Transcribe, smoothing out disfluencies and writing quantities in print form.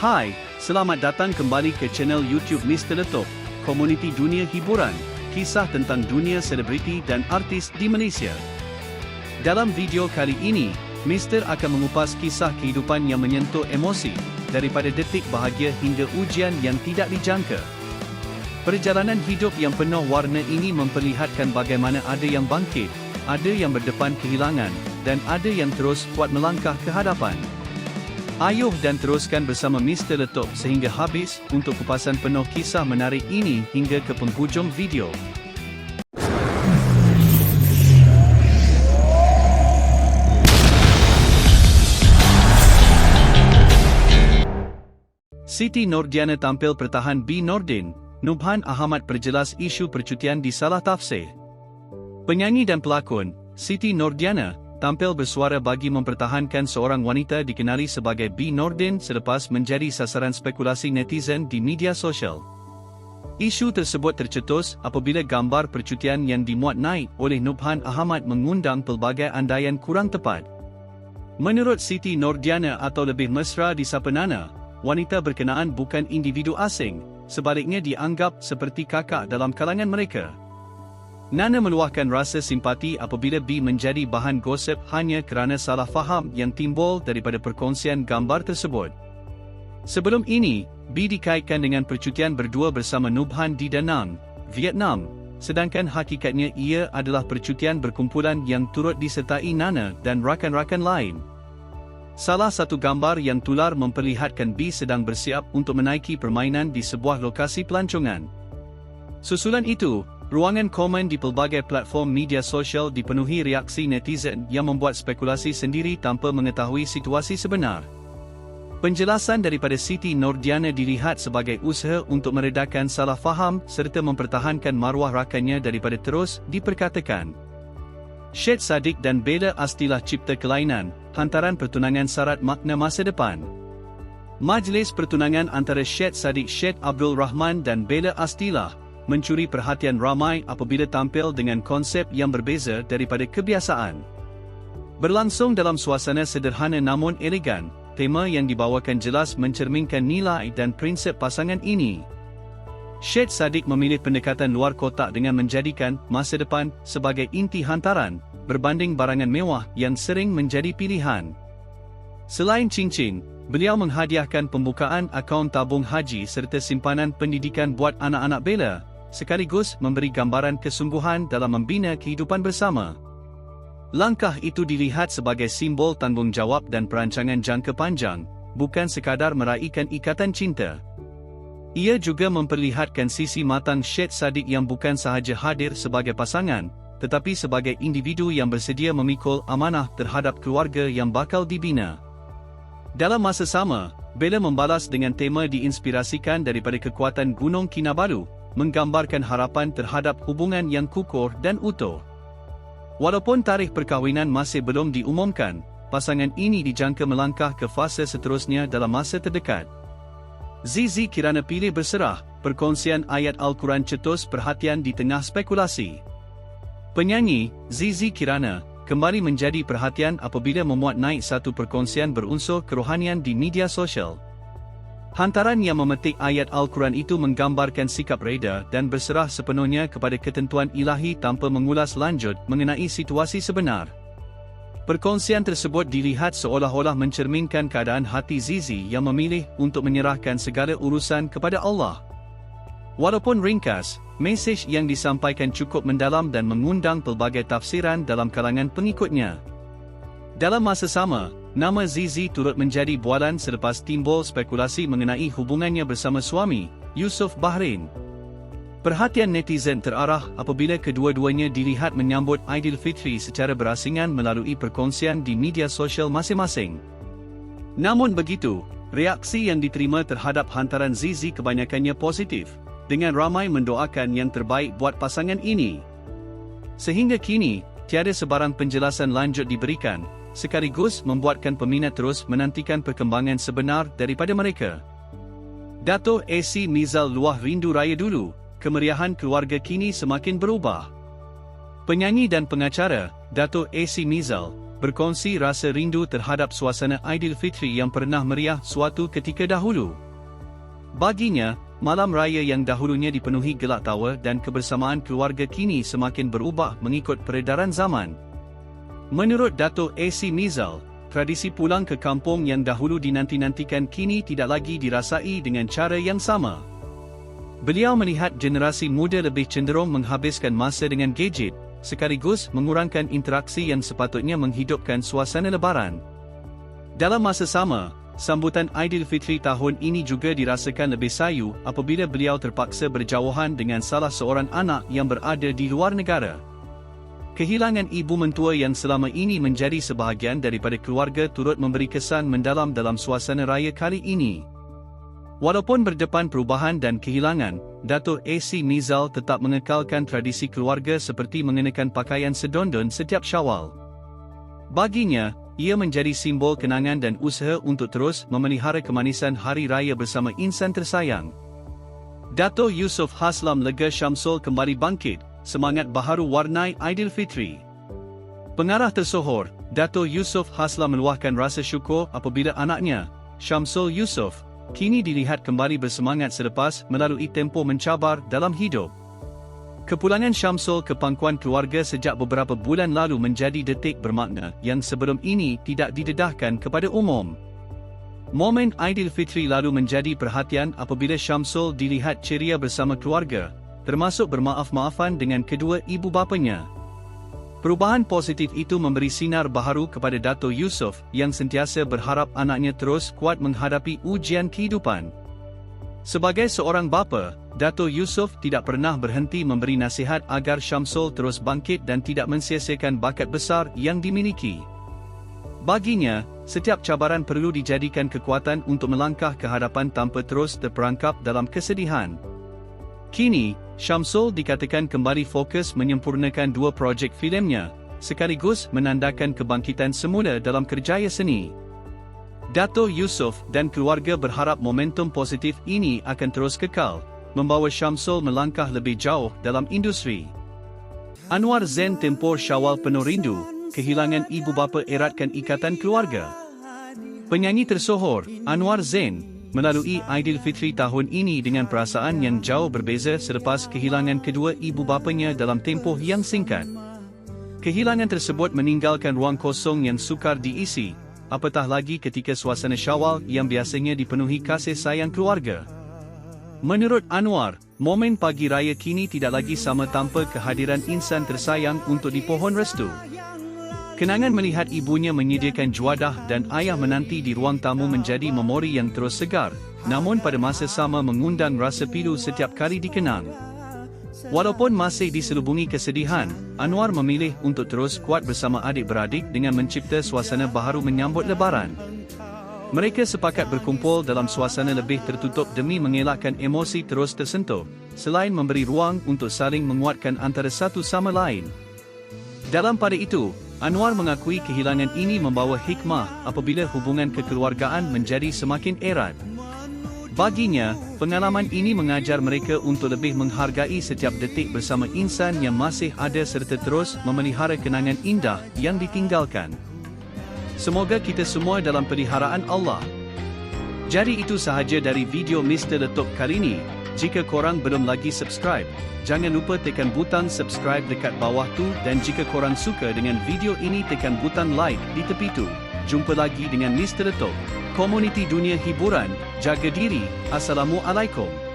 Hai, selamat datang kembali ke channel YouTube Mr. Letup, komuniti dunia hiburan, kisah tentang dunia selebriti dan artis di Malaysia. Dalam video kali ini, Mr. akan mengupas kisah kehidupan yang menyentuh emosi, daripada detik bahagia hingga ujian yang tidak dijangka. Perjalanan hidup yang penuh warna ini memperlihatkan bagaimana ada yang bangkit, ada yang berdepan kehilangan, dan ada yang terus kuat melangkah ke hadapan. Ayuh dan teruskan bersama Mr. Letup sehingga habis untuk kupasan penuh kisah menarik ini hingga ke penghujung video. Siti Nordiana tampil pertahan B. Nordin, Nubhan Ahmad perjelas isu percutian disalah tafsir. Penyanyi dan pelakon, Siti Nordiana, tampil bersuara bagi mempertahankan seorang wanita dikenali sebagai B. Nordin selepas menjadi sasaran spekulasi netizen di media sosial. Isu tersebut tercetus apabila gambar percutian yang dimuat naik oleh Nubhan Ahmad mengundang pelbagai andaian kurang tepat. Menurut Siti Nordiana atau lebih mesra disapa Nana, wanita berkenaan bukan individu asing, sebaliknya dianggap seperti kakak dalam kalangan mereka. Nana meluahkan rasa simpati apabila B menjadi bahan gosip hanya kerana salah faham yang timbul daripada perkongsian gambar tersebut. Sebelum ini, B dikaitkan dengan percutian berdua bersama Nubhan di Da Nang, Vietnam, sedangkan hakikatnya ia adalah percutian berkumpulan yang turut disertai Nana dan rakan-rakan lain. Salah satu gambar yang tular memperlihatkan B sedang bersiap untuk menaiki permainan di sebuah lokasi pelancongan. Susulan itu, ruangan komen di pelbagai platform media sosial dipenuhi reaksi netizen yang membuat spekulasi sendiri tanpa mengetahui situasi sebenar. Penjelasan daripada Siti Nordiana dilihat sebagai usaha untuk meredakan salah faham serta mempertahankan maruah rakannya daripada terus diperkatakan. Syed Saddiq dan Bella Astilah cipta kelainan, hantaran pertunangan syarat makna masa depan. Majlis pertunangan antara Syed Saddiq Syed Abdul Rahman dan Bella Astilah mencuri perhatian ramai apabila tampil dengan konsep yang berbeza daripada kebiasaan. Berlangsung dalam suasana sederhana namun elegan, tema yang dibawakan jelas mencerminkan nilai dan prinsip pasangan ini. Syed Saddiq memilih pendekatan luar kotak dengan menjadikan masa depan sebagai inti hantaran, berbanding barangan mewah yang sering menjadi pilihan. Selain cincin, beliau menghadiahkan pembukaan akaun tabung haji serta simpanan pendidikan buat anak-anak Bella, sekaligus memberi gambaran kesungguhan dalam membina kehidupan bersama. Langkah itu dilihat sebagai simbol tanggungjawab dan perancangan jangka panjang, bukan sekadar meraihkan ikatan cinta. Ia juga memperlihatkan sisi matang Syed Saddiq yang bukan sahaja hadir sebagai pasangan, tetapi sebagai individu yang bersedia memikul amanah terhadap keluarga yang bakal dibina. Dalam masa sama, Bella membalas dengan tema diinspirasikan daripada kekuatan Gunung Kinabalu, menggambarkan harapan terhadap hubungan yang kukuh dan utuh. Walaupun tarikh perkahwinan masih belum diumumkan, pasangan ini dijangka melangkah ke fasa seterusnya dalam masa terdekat. Zizi Kirana pilih berserah, perkongsian ayat Al-Quran cetus perhatian di tengah spekulasi. Penyanyi, Zizi Kirana, kembali menjadi perhatian apabila memuat naik satu perkongsian berunsur kerohanian di media sosial. Hantaran yang memetik ayat Al-Quran itu menggambarkan sikap reda dan berserah sepenuhnya kepada ketentuan ilahi tanpa mengulas lanjut mengenai situasi sebenar. Perkongsian tersebut dilihat seolah-olah mencerminkan keadaan hati Zizi yang memilih untuk menyerahkan segala urusan kepada Allah. Walaupun ringkas, mesej yang disampaikan cukup mendalam dan mengundang pelbagai tafsiran dalam kalangan pengikutnya. Dalam masa sama, nama Zizi turut menjadi bualan selepas timbul spekulasi mengenai hubungannya bersama suami, Yusuf Bahrain. Perhatian netizen terarah apabila kedua-duanya dilihat menyambut Aidilfitri secara berasingan melalui perkongsian di media sosial masing-masing. Namun begitu, reaksi yang diterima terhadap hantaran Zizi kebanyakannya positif, dengan ramai mendoakan yang terbaik buat pasangan ini. Sehingga kini, tiada sebarang penjelasan lanjut diberikan, sekaligus membuatkan peminat terus menantikan perkembangan sebenar daripada mereka. Dato' AC Mizal luah rindu raya dulu, kemeriahan keluarga kini semakin berubah. Penyanyi dan pengacara, Dato' AC Mizal, berkongsi rasa rindu terhadap suasana Aidilfitri yang pernah meriah suatu ketika dahulu. Baginya, malam raya yang dahulunya dipenuhi gelak tawa dan kebersamaan keluarga kini semakin berubah mengikut peredaran zaman. Menurut Dato' AC Mizal, tradisi pulang ke kampung yang dahulu dinanti-nantikan kini tidak lagi dirasai dengan cara yang sama. Beliau melihat generasi muda lebih cenderung menghabiskan masa dengan gadget, sekaligus mengurangkan interaksi yang sepatutnya menghidupkan suasana lebaran. Dalam masa sama, sambutan Aidilfitri tahun ini juga dirasakan lebih sayu apabila beliau terpaksa berjauhan dengan salah seorang anak yang berada di luar negara. Kehilangan ibu mentua yang selama ini menjadi sebahagian daripada keluarga turut memberi kesan mendalam dalam suasana raya kali ini. Walaupun berdepan perubahan dan kehilangan, Dato' AC Mizal tetap mengekalkan tradisi keluarga seperti mengenakan pakaian sedondon setiap Syawal. Baginya, ia menjadi simbol kenangan dan usaha untuk terus memelihara kemanisan hari raya bersama insan tersayang. Dato' Yusof Haslam lega Syamsul kembali bangkit, semangat baharu warnai Aidilfitri. Pengarah tersohor, Dato' Yusof Haslam meluahkan rasa syukur apabila anaknya, Syamsul Yusof, kini dilihat kembali bersemangat selepas melalui tempoh mencabar dalam hidup. Kepulangan Syamsul ke pangkuan keluarga sejak beberapa bulan lalu menjadi detik bermakna yang sebelum ini tidak didedahkan kepada umum. Momen Aidilfitri lalu menjadi perhatian apabila Syamsul dilihat ceria bersama keluarga, termasuk bermaaf-maafan dengan kedua ibu bapanya. Perubahan positif itu memberi sinar baharu kepada Dato' Yusof yang sentiasa berharap anaknya terus kuat menghadapi ujian kehidupan. Sebagai seorang bapa, Dato' Yusof tidak pernah berhenti memberi nasihat agar Syamsul terus bangkit dan tidak mensia-siakan bakat besar yang dimiliki. Baginya, setiap cabaran perlu dijadikan kekuatan untuk melangkah ke hadapan tanpa terus terperangkap dalam kesedihan. Kini, Syamsul dikatakan kembali fokus menyempurnakan dua projek filemnya, sekaligus menandakan kebangkitan semula dalam kerjaya seni. Dato' Yusof dan keluarga berharap momentum positif ini akan terus kekal, membawa Syamsul melangkah lebih jauh dalam industri. Anwar Zain tempur Syawal penuh rindu, kehilangan ibu bapa eratkan ikatan keluarga. Penyanyi tersohor, Anwar Zain, melalui Aidilfitri tahun ini dengan perasaan yang jauh berbeza selepas kehilangan kedua ibu bapanya dalam tempoh yang singkat. Kehilangan tersebut meninggalkan ruang kosong yang sukar diisi, apatah lagi ketika suasana Syawal yang biasanya dipenuhi kasih sayang keluarga. Menurut Anwar, momen pagi raya kini tidak lagi sama tanpa kehadiran insan tersayang untuk di pohon restu. Kenangan melihat ibunya menyediakan juadah dan ayah menanti di ruang tamu menjadi memori yang terus segar, namun pada masa sama mengundang rasa pilu setiap kali dikenang. Walaupun masih diselubungi kesedihan, Anwar memilih untuk terus kuat bersama adik-beradik dengan mencipta suasana baharu menyambut Lebaran. Mereka sepakat berkumpul dalam suasana lebih tertutup demi mengelakkan emosi terus tersentuh, selain memberi ruang untuk saling menguatkan antara satu sama lain. Dalam pada itu, Anwar mengakui kehilangan ini membawa hikmah apabila hubungan kekeluargaan menjadi semakin erat. Baginya, pengalaman ini mengajar mereka untuk lebih menghargai setiap detik bersama insan yang masih ada serta terus memelihara kenangan indah yang ditinggalkan. Semoga kita semua dalam peliharaan Allah. Jadi itu sahaja dari video Mr. Letup kali ini. Jika korang belum lagi subscribe, jangan lupa tekan butang subscribe dekat bawah tu dan jika korang suka dengan video ini tekan butang like di tepi tu. Jumpa lagi dengan Mr. Letup, komuniti dunia hiburan, jaga diri, Assalamualaikum.